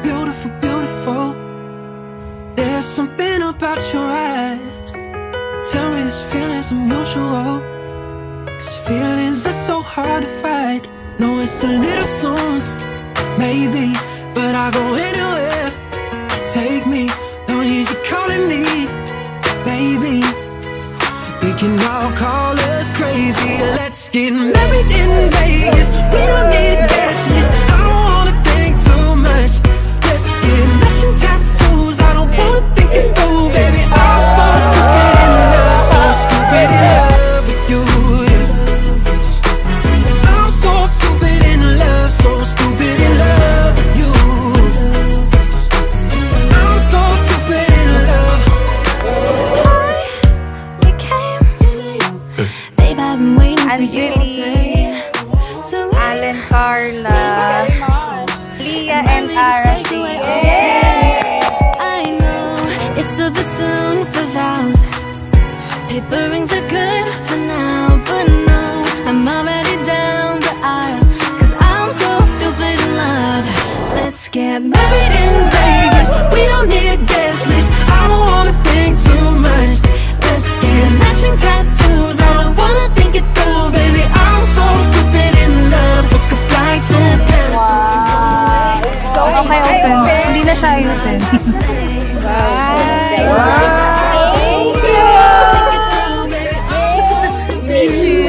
beautiful, beautiful. There's something about your eyes. Tell me this feeling's unusual. 'Cause feelings are so hard to fight. No, it's a little soon, maybe, but I'll go anywhere to take me. No easy calling me, baby. We can all call us crazy. Let's get married in Vegas. We don't need a guest list. I don't wanna think too much. Let's get matching tattoos. I don't wanna think it through, baby. I'm so stupid in love, so stupid in love with you. I'm so stupid in love, so stupid in love with you. I'm so stupid in love. I've been waiting for you all day. So Alan, Carla, Leah, and Arashi. I know it's a bit soon for vows. Paper rings are good for now, but no, I'm already down the aisle. 'Cause I'm so stupid in love. Let's get married in Vegas. We don't need a guest list. I don't wanna think too much. Let's get matching tattoos. I don't wanna think it through, baby. I'm so stupid in love. Book a flight to Paris. So, okay, open. Hindi na siya ayusin. Bye! Thank you! Miss you!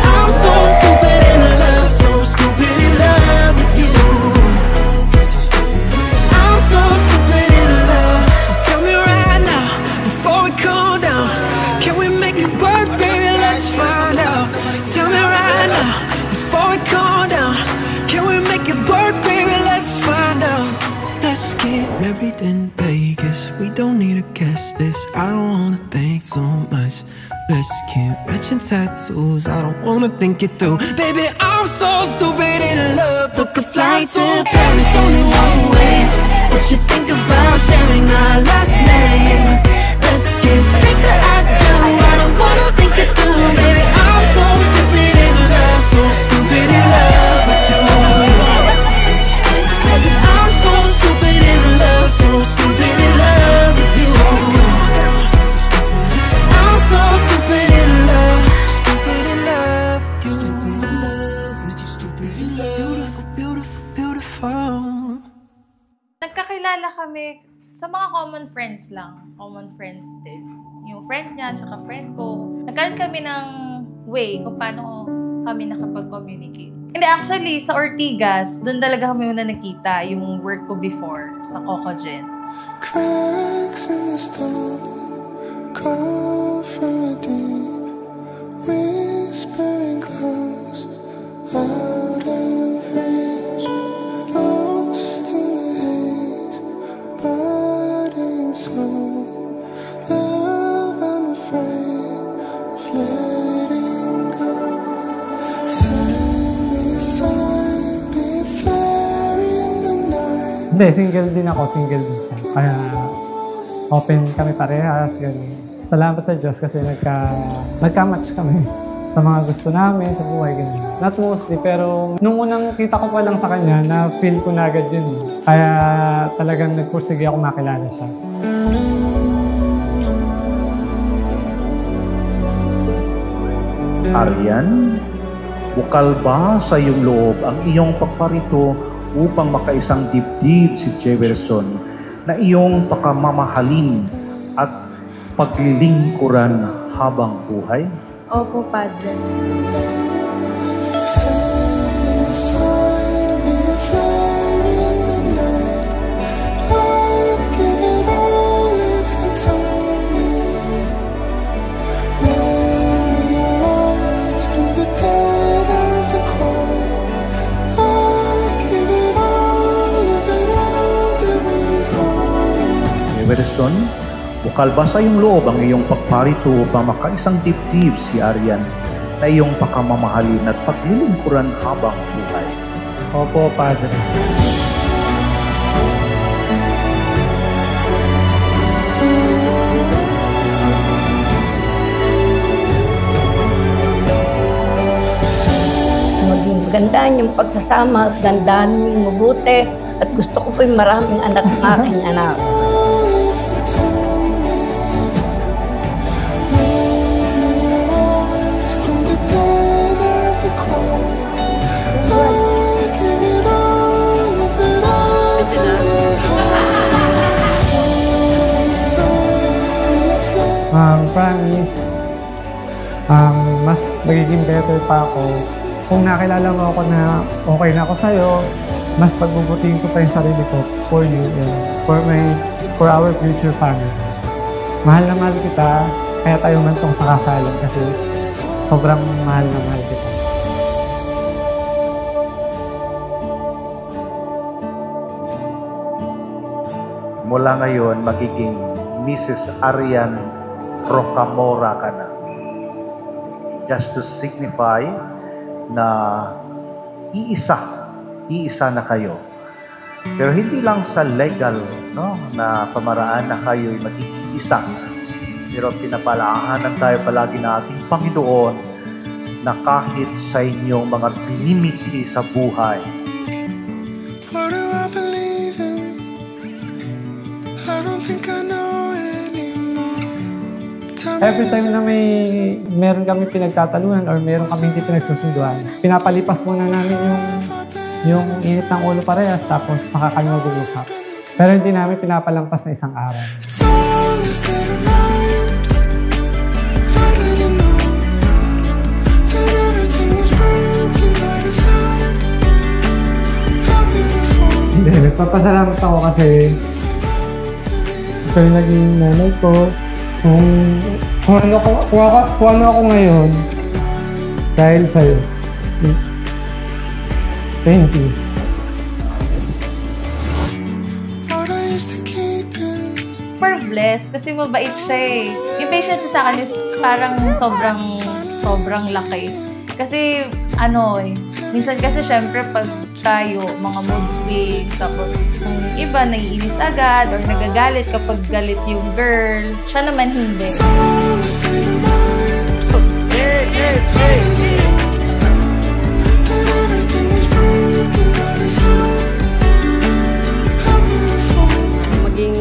I'm so stupid in love, so stupid in love with you. I'm so stupid in love. So tell me right now, before we calm down, can we make it work, baby? Let's find out. Tell me right now, before we calm down, can we make it work, baby? Let's find out. Let's get married in Vegas. We don't need a guest list. I don't wanna think too much. Let's get matching tattoos. I don't wanna think it through, baby. I'm so stupid in love. Book a flight to Paris, only one way. What you think about sharing our last name? Let's get straight to I do. I don't wanna think it through, baby. I'm so stupid in love, so stupid in love with you. I'm so stupid in love, so stupid in love with you. I'm so stupid in love, stupid in love with you. Stupid in love with you, stupid in love. Beautiful, beautiful, beautiful. Nagkakilala kami sa mga common friends lang. Common friends din. Yung friend niya, tsaka friend ko. Nagkaroon kami ng way kung paano kami nakapag-communicate. Hindi, actually, sa Ortigas, doon talaga kami una nakita yung work ko before sa Cocogen. Cracks in the stone, call from the deep, whispering close, out of reach, lost in the haze, budding slow. Love, I'm afraid of letting go. Send me a sign, be a flare in the night. Hindi, single din ako, single din siya. Kaya open kami parehas, gano'n. Salamat sa Diyos kasi nagka-match kami sa mga gusto namin, sa buhay, gano'n. Not mostly, pero nung unang kita ko pa lang sa kanya, na-feel ko na agad yun. Kaya talagang nagpursige ako makilala siya. Arian, bukal ba sa iyong loob ang iyong pagparito upang makaisang dibdib si Jefferson na iyong pakamamahalin at paglilingkuran habang buhay? Opo, Padre. Jefferson, bukal ba sa iyong loob ang iyong pagparito upang makaisang dibdib si Arian na iyong pakamamahalin at paglilingkuran habang buhay? Opo, Padre. Maging Pagandaan yung pagsasama, gandaan yung mabuti. At gusto ko po yung maraming anak ng aking anak. Promise, mas magiging better pa ako. Kung nakilala mo ako na okay na ako sa'yo, mas pagbubutihin ko pa yung sarili ko for you and for our future family. Mahal na mahal kita, kaya tayo man tong sa kasalan kasi sobrang mahal na mahal kita. Mula ngayon, magiging Mrs. Arian Rocamora ka na. Just to signify na iisa na kayo. Pero hindi lang sa legal, no, na pamaraan na kayo ay magiging isa. Pero pinapalaanan tayo palagi na ating Panginoon na kahit sa inyong mga binimiti sa buhay, What do I believe in? I don't think I know anymore. Every time na meron kami pinagtatalunan or meron kami hindi pinagsusunduan, pinapalipas muna namin yung init ng ulo parehas tapos saka kami mag-uusap. Pero hindi namin pinapalampas na isang araw. It's all a state of mind. How did you know that everything was broken by design? How beautiful. Hindi, nagpapasalamat ako kasi ito yung naging nanay ko. Kung ano ako ngayon dahil sa'yo. Thank you. What I used to keep in. Super blessed kasi mabait siya eh. Yung patience sa akin is parang sobrang laki. Kasi minsan kasi syempre pag tayo, mga mood swings, tapos yung iba naiinis agad or nagagalit kapag galit yung girl. Siya naman hindi. Maging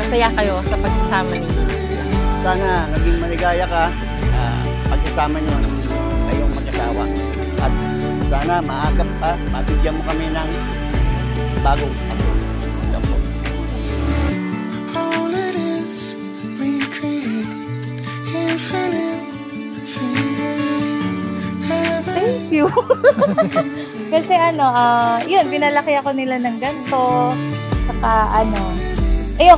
masaya kayo sa pagsasama ninyo. Sana naging maligaya ka, pagsasama nyo kayong mag-asawa. At sana maagap ka, mabigyan mo kami ng bagong pag-uusap. All it is, we create infinite things. Thank you. Kasi yun, pinalaki ako nila ng ganito. Saka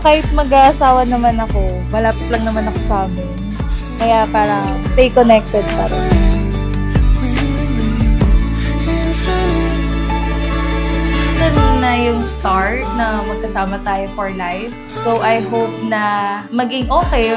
kahit mag-asawa naman ako, malapit lang naman ako sa amin. Kaya parang stay connected pa rin. Ito na yung start na magkasama tayo for life. So I hope na maging okay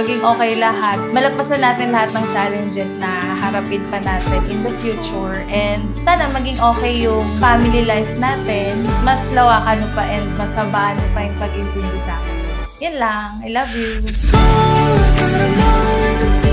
lahat. Malagpasan natin lahat ng challenges na harapin pa natin in the future. And sana maging okay yung family life natin. Mas lawakan pa and mas habaan pa yung pag-intindi sa akin. Yan lang. I love you. It's all a state of mind.